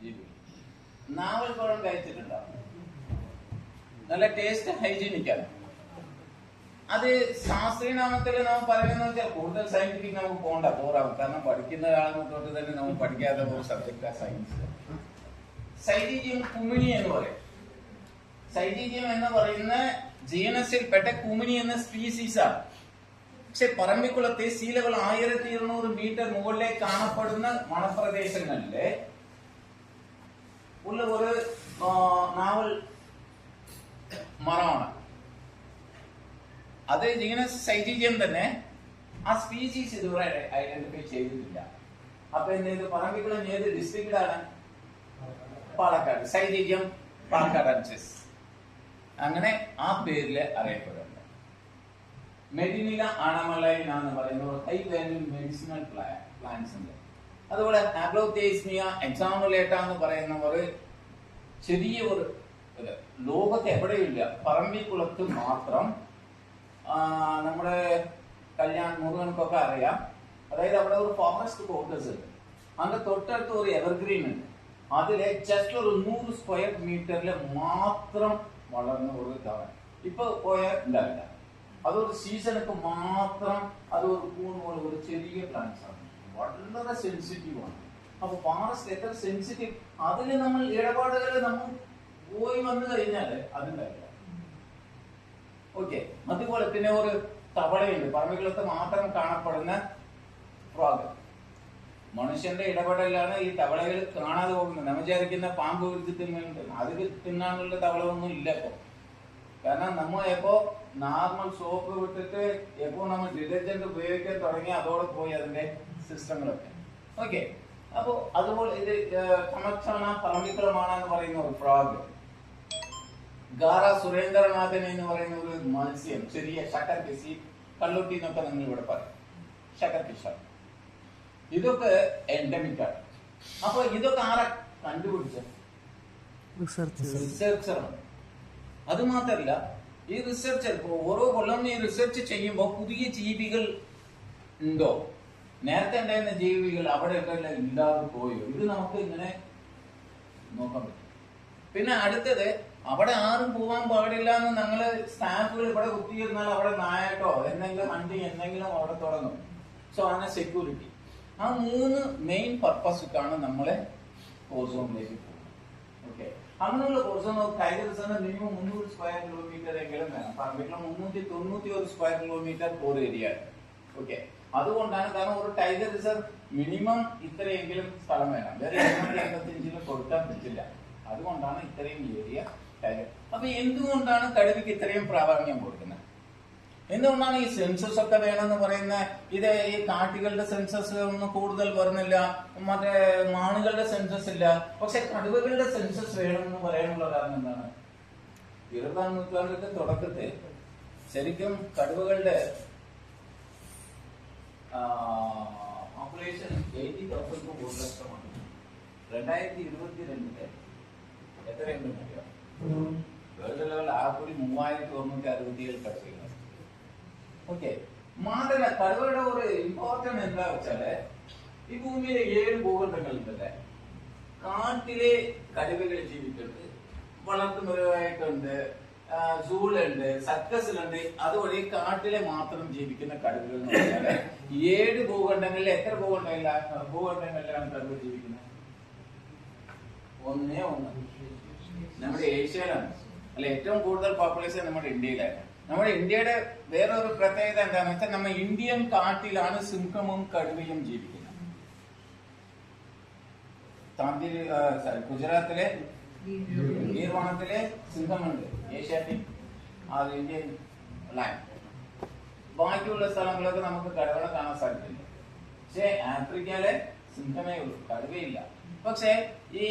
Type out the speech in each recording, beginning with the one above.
ജീവികൾ. നാവൽ പഴം കഴിച്ചിട്ടുണ്ടാവും. നല്ല ടേസ്റ്റ്, ഹൈജീനിക്കാണ്. അത് ശാസ്ത്രീയ നാമത്തിൽ നാം പറയുന്നത് വെച്ചാൽ കൂടുതൽ സയന്റിഫിക് നമുക്ക് പോകണ്ട, ബോറാവും. കാരണം പഠിക്കുന്ന കാലം തൊട്ട് തന്നെ നമ്മൾ പഠിക്കാത്ത ഒരു സബ്ജക്റ്റാ സയൻസ്. സൈലീജിയം കുമിനി എന്ന് പറയും. സൈലീജിയം എന്ന് പറയുന്ന ജീനസിൽപ്പെട്ട കുമിനി എന്ന സ്പീസീസാണ്. പക്ഷെ പറമ്പിക്കുളത്തെ സീ ലെവൽ 1200 മീറ്റർ മുകളിലേക്ക് കാണപ്പെടുന്ന വനപ്രദേശങ്ങളില് ഉള്ള ഒരു നാവൽ മരമാണ്. അത് ജീനസ് സൈലീജിയം തന്നെ. ആ സ്പീസീസ് ഇതുവരെ ഐഡന്റിഫൈ ചെയ്തിട്ടില്ല. അപ്പൊ എന്ത് പറമ്പിക്കുളം ഏത് ഡിസ്ട്രിക്റ്റിലാണ്? പാലക്കാട്. സൈലീജിയം പാലക്കാടൻസിസ് അങ്ങനെ ആ പേരില് അറിയപ്പെടുന്നുണ്ട്. മെഡിനില ആണമലൈന എന്ന് പറയുന്ന ഒരു ഹൈ വാല്യൂ മെഡിസിനൽ പ്ലാന്റ്സ് ഉണ്ട്. അതുപോലെ ആഗ്ലോതേസ്മിയ എക്സാമുലേറ്റ എന്ന് പറയുന്ന ഒരു ചെറിയ ഒരു ലോകത്ത് എവിടെയില്ല, പറമ്പിക്കുളത്ത് മാത്രം. നമ്മുടെ കല്യാൺ മുരുകൻക്കൊക്കെ അറിയാം. അതായത് അവിടെ ഒരു ഫോറസ്റ്റ് ക്വാർട്ടേഴ്സ് ഉണ്ട്. അതിന്റെ തൊട്ടടുത്ത് ഒരു എവർഗ്രീൻ ഉണ്ട്. അതിലെ ജസ്റ്റ് ഒരു 100 സ്ക്വയർ മീറ്ററിൽ മാത്രം വളർന്ന ഒരു ഇതാണ്. ഇപ്പൊ പോയാൽ ഉണ്ടാവില്ല. അതൊരു സീസണൊക്കെ മാത്രം. അതൊരു കൂൺ പോലെ ഒരു ചെറിയ പ്ലാന്റ്സ് ആണ്. വളരെ സെൻസിറ്റീവ് ആണ്. അപ്പൊ ഫോറസ്റ്റ് എത്ര സെൻസിറ്റീവ്, അതിൽ നമ്മൾ ഇടപാടുകൾ നമ്മൾ പോയി വന്നു കഴിഞ്ഞാല് അതുണ്ടാവില്ല. ഓക്കെ. അതുപോലെ പിന്നെ ഒരു തവളയുണ്ട്, പറമ്പിക്കുളത്ത് മാത്രം കാണപ്പെടുന്ന ഫ്രോഗ്. മനുഷ്യന്റെ ഇടപെടലാണ് ഈ തവളകൾ കാണാതെ പോകുന്നത്. നമ്മൾ വിചാരിക്കുന്ന പാമ്പ് പിടിച്ച് തിന്നുന്നുണ്ട്, അത് തിന്നാനുള്ള തവളൊന്നും ഇല്ല ഇപ്പൊ. കാരണം നമ്മൾ എപ്പോ നോർമൽ സോപ്പ് വിട്ടിട്ട് എപ്പോ നമ്മൾ ഡിറ്റർജന്റ് ഉപയോഗിക്കാൻ തുടങ്ങി അതോടെ പോയി അതിന്റെ സിസ്റ്റങ്ങളൊക്കെ. ഓക്കെ. അപ്പോ അതുപോലെ ഇത് ചമച്ചാന പറമ്പിക്കുളമാണ് എന്ന് പറയുന്ന ഒരു ഫ്രോഗ്. ഗാറ സുരേന്ദ്രനാഥൻ എന്ന് പറയുന്ന ഒരു മത്സ്യം, ചെറിയ ഷക്കർ ഫിഷ്, കള്ളുട്ടി എന്നൊക്കെ നിങ്ങൾ ഇവിടെ പറയും, ഷക്കർ ഫിഷ്. ഇതൊക്കെ എൻഡമിക് ആണ്. അപ്പൊ ഇതൊക്കെ ആരാ കണ്ടുപിടിച്ചത്? റിസർച്ചറാണ്. അത് മാത്രല്ല, ഈ റിസർച്ചർ ഓരോ കൊല്ലം ഈ റിസർച്ച് ചെയ്യുമ്പോൾ പുതിയ ജീവികൾ ഉണ്ടോ, നേരത്തെ ഉണ്ടായിരുന്ന ജീവികൾ അവിടെ ഇല്ലാതെ പോയോ, ഇത് നമുക്ക് ഇങ്ങനെ നോക്കാൻ പറ്റും. പിന്നെ അടുത്തത്, അവിടെ ആരും പോവാൻ പാടില്ല എന്ന് ഞങ്ങള് സ്റ്റാഫുകൾ ഇവിടെ കുത്തിയിരുന്നാൽ അവിടെ നായട്ടോ എന്തെങ്കിലും ഹണ്ടിങ് എന്തെങ്കിലും അവിടെ തുടങ്ങും. സോ അങ്ങനെ സെക്യൂരിറ്റി. ആ 3 മെയിൻ പർപ്പസിക്കാണ് നമ്മളെ ഓസോണിലേക്ക് പോകുന്നത്. ഓക്കെ. അങ്ങനെയുള്ള ozone tiger reserve minimum 300 square kilometre എങ്കിലും വേണം. പറമ്പിക്കുളം 391 സ്ക്വയർ കിലോമീറ്റർ ഒരു ഏരിയ. ഓക്കെ. അതുകൊണ്ടാണ്, കാരണം ഒരു ടൈഗർ റിസർവ് മിനിമം ഇത്രയെങ്കിലും സ്ഥലം വേണം. വേറെ 285 കൊടുക്കാൻ പറ്റില്ല. അതുകൊണ്ടാണ് ഇത്രയും ഏരിയ ടൈഗർ. അപ്പൊ എന്തുകൊണ്ടാണ് കടുവയ്ക്ക് ഇത്രയും പ്രാധാന്യം കൊടുക്കുന്നത്? എന്തുകൊണ്ടാണ് ഈ സെൻസസ് ഒക്കെ വേണമെന്ന് പറയുന്നത്? ഇത് ഈ കാട്ടികളുടെ സെൻസസ് ഒന്നും കൂടുതൽ വരുന്നില്ല, മറ്റേ മാനുകളുടെ സെൻസസ് ഇല്ല, പക്ഷെ കടുവകളുടെ സെൻസസ് വേണമെന്ന് പറയാനുള്ള കാരണം എന്താണ്? 20-ാം നൂറ്റാണ്ടിന്റെ തുടക്കത്തിൽ ശരിക്കും കടുവകളുടെ പോപ്പുലേഷൻ 80,000 കൂടുതലാണ്. 2022 എത്രയുണ്ടെന്ന് അറിയാം? വേൾഡ് ലെവൽ ആ കൂടി 3,467 പക്ഷികൾ. ഓക്കെ. മാത്രമല്ല, കടുവയുടെ ഒരു ഇമ്പോർട്ടൻസ് എന്താ വെച്ചാല്, ഈ ഭൂമിയിലെ 7 ഭൂഖണ്ഡങ്ങളുണ്ടല്ലേ, കാട്ടിലെ കടുവകൾ ജീവിക്കുന്നുണ്ട്, വളർത്തുമൃഗമായിട്ടുണ്ട്, സൂളുണ്ട്, സർക്കസിലുണ്ട്. അതുവഴി കാട്ടിലെ മാത്രം ജീവിക്കുന്ന കടുവകൾ എന്ന് പറഞ്ഞാല് 7 ഭൂഖണ്ഡങ്ങളിൽ എത്ര ഭൂഖണ്ഡങ്ങളിലാണ് കടുവ ജീവിക്കുന്നത്? 1 നമ്മുടെ ഏഷ്യയിലാണ്. അല്ല, ഏറ്റവും കൂടുതൽ പോപ്പുലേഷൻ നമ്മുടെ ഇന്ത്യയിലാണ്. നമ്മുടെ ഇന്ത്യയുടെ വേറൊരു പ്രത്യേകത എന്താണെന്ന് വെച്ചാൽ, നമ്മൾ ഇന്ത്യൻ കാട്ടിലാണ് സിംഹവും കടുവയും ജീവിക്കുന്നത്. ഗുജറാത്തിലെ ഗീർവാണത്തിലെ സിംഹമുണ്ട്, ഏഷ്യാറ്റിക് ഇന്ത്യൻ ലാൻഡ്. ബാക്കിയുള്ള സ്ഥലങ്ങളൊക്കെ നമുക്ക് കടുവകളെ കാണാൻ സാധിക്കില്ല. പക്ഷെ ആഫ്രിക്കയിലെ സിംഹമേ ഉള്ളൂ, കടുവയില്ല. പക്ഷെ ഈ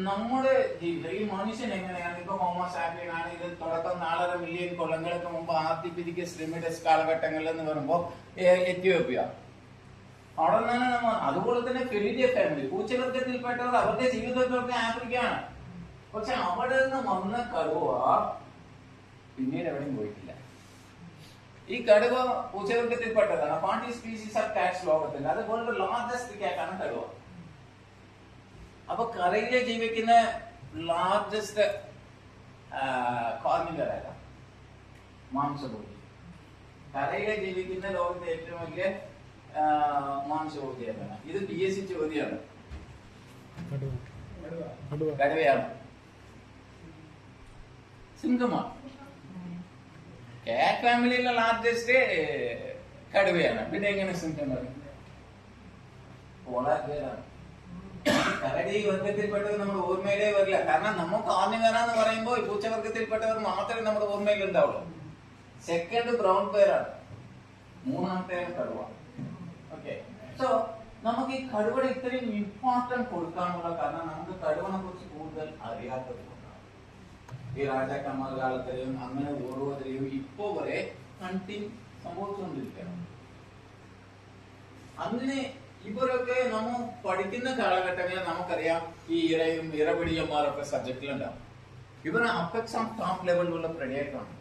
നമ്മുടെ ജീവിതം, ഈ മനുഷ്യൻ എങ്ങനെയാണ്, ഇപ്പൊ ഹോമോസാപ്പിയൻ ആണ്, ഇത് തുടക്കം 4.5 മില്യൺ കൊല്ലങ്ങൾക്ക് മുമ്പ് ആർട്ടിഫിസിക്കസ് ലിമിറ്റസ് കാലഘട്ടങ്ങളിൽ എന്ന് പറയുമ്പോൾ എത്യോപ്യ, അവിടെ നിന്നാണ് നമ്മൾ. അതുപോലെ തന്നെ ഫെലിഡിയ ഫാമിലി, പൂച്ചവർഗത്തിൽപ്പെട്ടവർ, അവരുടെ ജീവിതത്തിലൊക്കെ ആഫ്രിക്കയാണ്. പക്ഷെ അവിടെ നിന്ന് വന്ന കടുവ പിന്നീട് എവിടെയും പോയിട്ടില്ല. ഈ കടുവ പൂച്ചവർഗത്തിൽപ്പെട്ടതാണ്. 40 സ്പീസീസ് ഓഫ് കാറ്റ്സ് ലോകത്തിൽ. അതുപോലെ ലാർജസ്റ്റ് കാറ്റാണ് കടുവ. അപ്പൊ കരയിലെ ജീവിക്കുന്ന ലാർജസ്റ്റ് കാർണിവർ ഏതാ? മാംസഭോജി. കരയിലെ ജീവിക്കുന്ന ലോകത്തെ ഏറ്റവും വലിയ മാംസഭോജി ഏതാണ്? ഇത് PSC ചോദ്യമാണ്. കടുവയാണ്. സിംഹമാണ്. കാറ്റ് ഫാമിലിയിലെ ലാർജസ്റ്റ് കടുവയാണ്. പിന്നെ എങ്ങനെ സിംഹം പറയും? പോളാർബിയറാണ്. കരടി വർഗത്തിൽപ്പെട്ടവർ നമ്മുടെ ഓർമ്മയിലേ വരില്ല. കാരണം നമ്മൾ കാർണിവറ എന്ന് പറയുമ്പോൾ പൂച്ചവർഗത്തിൽപ്പെട്ടവർ മാത്രമേ നമ്മുടെ ഓർമ്മയിൽ ഉണ്ടാവുള്ളൂ. സെക്കൻഡ് ബ്രൗൺ ബെയറാണ്. മൂന്നാമത്തെ കടുവ. ഓക്കെ, സോ നമുക്ക് ഈ കടുവയുടെ ഇത്രയും ഇമ്പോർട്ടൻസ് കൊടുക്കാനുള്ള കാരണം നമുക്ക് കടുവനെ കുറിച്ച് കൂടുതൽ അറിയാത്തത് കൊണ്ടാണ്. ഈ രാജാക്കന്മാർ കാലത്തെയും അങ്ങനെ ഓരോരുത്തരെയും ഇപ്പോ വരെ ഹണ്ടിങ് സംഭവിച്ചുകൊണ്ടിരിക്കുകയാണ്. അങ്ങനെ ഇവരൊക്കെ നമ്മൾ പഠിക്കുന്ന കാലഘട്ടങ്ങളിൽ നമുക്കറിയാം ഈ ഇരപിടിയന്മാരൊക്കെ സബ്ജക്റ്റിലുണ്ടാവും. ഇവർ അപ്പെക്സ് ഓൺ ടോപ്പ് ലെവലിലുള്ള പ്രഡേറ്ററാണ്.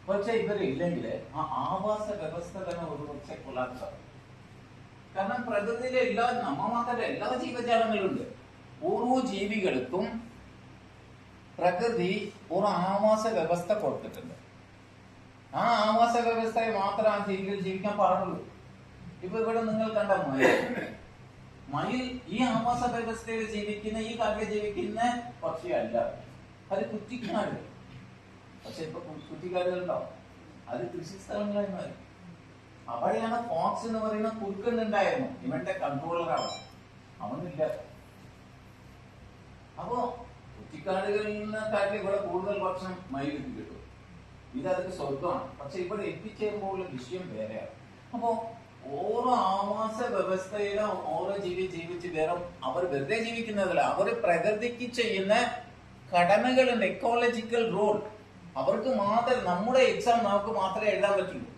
പക്ഷെ ഇവരില്ലെങ്കിൽ ആ ആവാസ വ്യവസ്ഥ തന്നെ ഒരു പക്ഷെ കൊളാപ്സ് ആവും. കാരണം പ്രകൃതിയിലെ നമ്മ മാത്രമല്ല എല്ലാ ജീവജാലങ്ങളുണ്ട്. ഓരോ ജീവികൾക്കും പ്രകൃതി ഒരു ആവാസ വ്യവസ്ഥ കൊടുത്തിട്ടുണ്ട്. ആ ആവാസ വ്യവസ്ഥയെ മാത്രം ആ ജീവികൾ ജീവിക്കാൻ പാടുള്ളൂ. ഇപ്പൊ ഇവിടെ നിങ്ങൾ കണ്ട മയിൽ ഈ ആവാസ വ്യവസ്ഥയിൽ ജീവിക്കുന്ന ഈ കാട്ടിൽ ജീവിക്കുന്ന പക്ഷിയല്ല. അത് കുറ്റിക്കാട്. പക്ഷെ ഇപ്പൊ കുറ്റിക്കാടുകളുണ്ടാവും. അത് കൃഷി സ്ഥലങ്ങളായി മാറി. അവിടെയാണ് ഫോക്സ് എന്ന് പറയുന്ന കുറുക്കുന്നുണ്ടായിരുന്നു. ഇവന്റെ കൺട്രോളറാണ്. അവനില്ല. അപ്പോ കുറ്റിക്കാടുകളിൽ നിന്നെക്കാട്ടിൽ ഇവിടെ കൂടുതൽ ഭക്ഷണം മയിലിന് കിട്ടും. ഇത് അതിന് സ്വർഗമാണ്. പക്ഷെ ഇവിടെ എത്തിച്ചേരുമ്പോൾ വിഷയം വേറെയാണ്. അപ്പോ ഓരോ ആവാസ വ്യവസ്ഥയിലും ഓരോ ജീവി ജീവിച്ച് വേറെ അവർ വെറുതെ ജീവിക്കുന്നതല്ല. അവർ പ്രകൃതിക്ക് ചെയ്യുന്ന കടമകളുണ്ട്. എക്കോളജിക്കൽ റോൾ അവർക്ക് മാത്രമേ, നമ്മുടെ എക്സാം നമുക്ക് മാത്രമേ എഴുതാൻ പറ്റുള്ളൂ.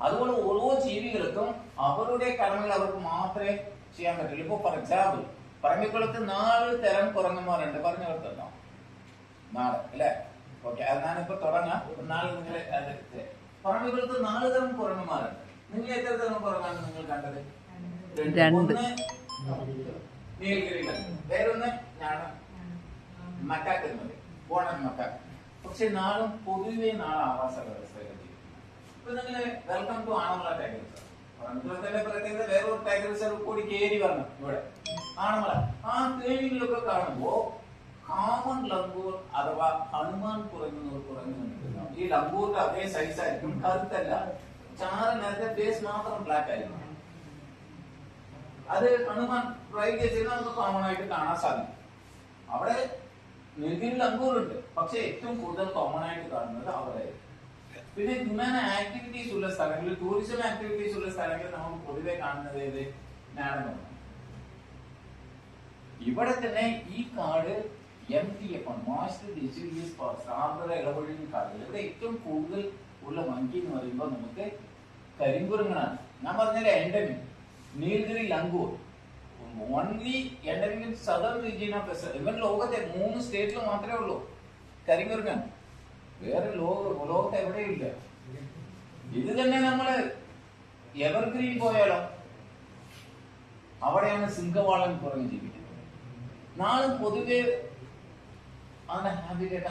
അതുകൊണ്ട് ഓരോ ജീവികൾക്കും അവരുടെ കടമകൾ അവർക്ക് മാത്രമേ ചെയ്യാൻ പറ്റുള്ളൂ. ഇപ്പൊ ഫോർ എക്സാമ്പിൾ പറമ്പിക്കുളത്ത് 4 തരം കുരങ്ങന്മാരുണ്ട്. പറഞ്ഞു കൊടുത്തോ? 4 അല്ലെ? ഓക്കെ, അത് ഞാനിപ്പോ തുടങ്ങാം. 4 നിങ്ങൾ പറമ്പിക്കുളത്ത് 4 തരം കുരങ്ങന്മാരുണ്ട്. നിങ്ങൾ എത്ര തരം കുരങ്ങാണ് നിങ്ങൾ കണ്ടത്? 2. നീലഗിരി, വേറൊന്ന് ഞാണ് മക്കാക്ക് എന്നത് ബോണൻ മക്കാക്ക്. പക്ഷെ നാളും പൊതുവെ ആവാസ വ്യവസ്ഥയിൽ ഇപ്പൊ നിങ്ങള് വെൽക്കം ടു ആണമല ടൈഗർ റിസർവ്. പറമ്പിക്കുളത്തിന്റെ പ്രത്യേകത വേറൊരു ടൈഗർ റിസർവ് കൂടി കയറി വരണം ഇവിടെ ആണമല. ആ കേണികളിലൊക്കെ കാണുമ്പോ കാമൺ ലംബൂർ അഥവാ ഹനുമാൻ കുറഞ്ഞ കുറഞ്ഞു. ഈ ലംബൂറിന്റെ അതേ സൈസ് ആയിരിക്കും, കറുത്തല്ല. ചാറ് നേരത്തെ ഫേസ് മാത്രം ബ്ലാക്ക് ആയിരിക്കും. അത് ഹനുമാൻ ട്രൈ ചെയ്ത് നമുക്ക് കോമൺ ആയിട്ട് കാണാൻ സാധിക്കും. അവിടെ നീലഗിരിയിൽ ലംബൂറുണ്ട്, പക്ഷെ ഏറ്റവും കൂടുതൽ കോമൺ ആയിട്ട് കാണുന്നത് അവിടെ. പിന്നെ ഹ്യൂമൻ ആക്ടിവിറ്റീസ് ഉള്ള സ്ഥലങ്ങളിൽ, ടൂറിസം ആക്ടിവിറ്റീസ് ഉള്ള സ്ഥലങ്ങളിൽ നമുക്ക് പൊതുവെ കാണുന്നത് ഏത്? നാടകം. ഇവിടെ തന്നെ ഈ കാട് MTF മോസ്റ്റ് ഡിസിഡ്യൂസ് ഫോറസ്റ്റ്, ആർദ്ര ഇടപെടുന്ന കാടുകൾ. ഇവിടെ ഏറ്റവും കൂടുതൽ ഉള്ള മങ്കി എന്ന് പറയുമ്പോൾ നമുക്ക് കരിങ്കുരങ്ങനാണ്. ഞാൻ പറഞ്ഞാൽ endemic Nilgiri langur only endemic സദർൺ region of western. ഇവൻ ലോകത്തെ 3 സ്റ്റേറ്റിൽ മാത്രമേ ഉള്ളൂ കരിങ്കുരങ്ങൻ. വേറെ ലോകത്ത് എവിടെയില്ല. ഇത് തന്നെ നമ്മള് എവർഗ്രീൻ പോയാലോ അവിടെയാണ് സിംഹവാളൻ കുറഞ്ഞ് ജീവിക്കുന്നത്. നാളെ പൊതുവെ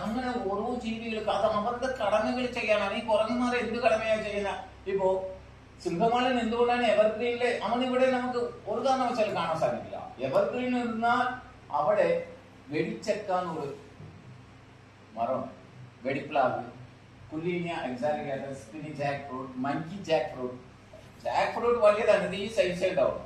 അങ്ങനെ ഓരോ ജീവികൾക്ക് അത് അവരുടെ കടമകൾ ചെയ്യാനാണ്. ഈ കുരങ്ങന്മാരെ എന്ത് കടമയാണ് ചെയ്യുന്ന? ഇപ്പോ സിംഹവാളൻ എന്തുകൊണ്ടാണ് എവർഗ്രീനിലെ അവനിവിടെ നമുക്ക് ഒരു കാരണവശാൽ കാണാൻ സാധിക്കില്ല. എവർഗ്രീൻ എന്നാൽ അവിടെ വെടിച്ചെക്കാന്നൊരു മരം, വെടിപ്ലാവ്, കുലീനിയ എക്സാലിഗേറ്റർ, spiny jackfruit, monkey jackfruit. Jackfruit വലിയതാണ്, ഇത് ഈ സൈസേ ഉണ്ടാവും.